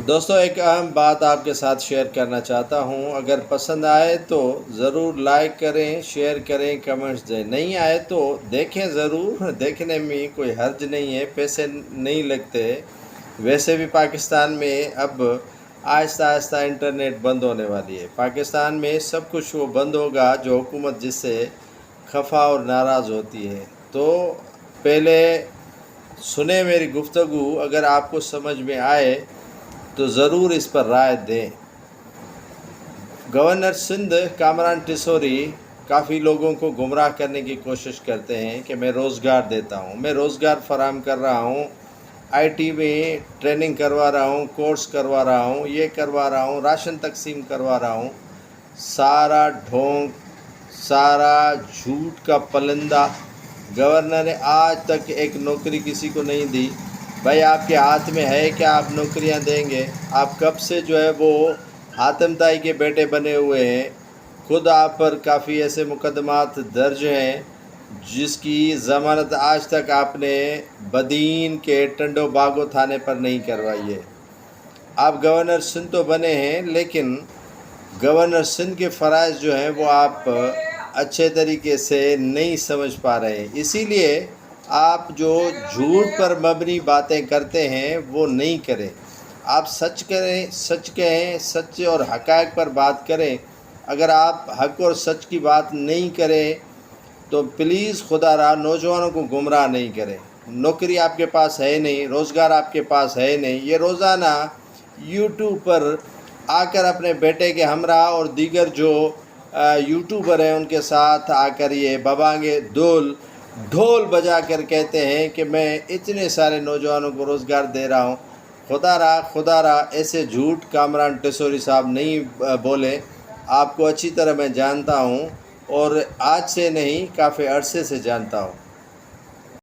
دوستو ایک اہم بات آپ کے ساتھ شیئر کرنا چاہتا ہوں، اگر پسند آئے تو ضرور لائک کریں، شیئر کریں، کمنٹس دیں، نہیں آئے تو دیکھیں ضرور، دیکھنے میں کوئی حرج نہیں ہے، پیسے نہیں لگتے۔ ویسے بھی پاکستان میں اب آہستہ آہستہ انٹرنیٹ بند ہونے والی ہے۔ پاکستان میں سب کچھ وہ بند ہوگا جو حکومت جس سے خفا اور ناراض ہوتی ہے۔ تو پہلے سنیں میری گفتگو، اگر آپ کو سمجھ میں آئے تو ضرور اس پر رائے دیں۔ گورنر سندھ کامران ٹیسوری کافی لوگوں کو گمراہ کرنے کی کوشش کرتے ہیں کہ میں روزگار دیتا ہوں، میں روزگار فراہم کر رہا ہوں، آئی ٹی میں ٹریننگ کروا رہا ہوں، کورس کروا رہا ہوں، یہ کروا رہا ہوں، راشن تقسیم کروا رہا ہوں۔ سارا ڈھونگ، سارا جھوٹ کا پلندہ۔ گورنر نے آج تک ایک نوکری کسی کو نہیں دی۔ بھائی آپ کے ہاتھ میں ہے کہ آپ نوکریاں دیں گے؟ آپ کب سے جو ہے وہ حاتم طائی کے بیٹے بنے ہوئے ہیں؟ خود آپ پر کافی ایسے مقدمات درج ہیں جس کی ضمانت آج تک آپ نے بدین کے ٹنڈو باغو تھانے پر نہیں کروائی ہے۔ آپ گورنر سندھ تو بنے ہیں، لیکن گورنر سندھ کے فرائض جو ہیں وہ آپ اچھے طریقے سے نہیں سمجھ پا رہے ہیں۔ اسی لیے آپ جو جھوٹ پر مبنی باتیں کرتے ہیں وہ نہیں کریں۔ آپ سچ کریں، سچ کہیں، سچ اور حقائق پر بات کریں۔ اگر آپ حق اور سچ کی بات نہیں کریں تو پلیز خدا را نوجوانوں کو گمراہ نہیں کریں۔ نوکری آپ کے پاس ہے نہیں، روزگار آپ کے پاس ہے نہیں، یہ روزانہ یوٹیوب پر آ کر اپنے بیٹے کے ہمراہ اور دیگر جو یوٹیوبر ہیں ان کے ساتھ آ کر یہ ببانگے ڈھول بجا کر کہتے ہیں کہ میں اتنے سارے نوجوانوں کو روزگار دے رہا ہوں۔ خدا را ایسے جھوٹ کامران ٹیسوری صاحب نہیں بولے۔ آپ کو اچھی طرح میں جانتا ہوں، اور آج سے نہیں کافی عرصے سے جانتا ہوں۔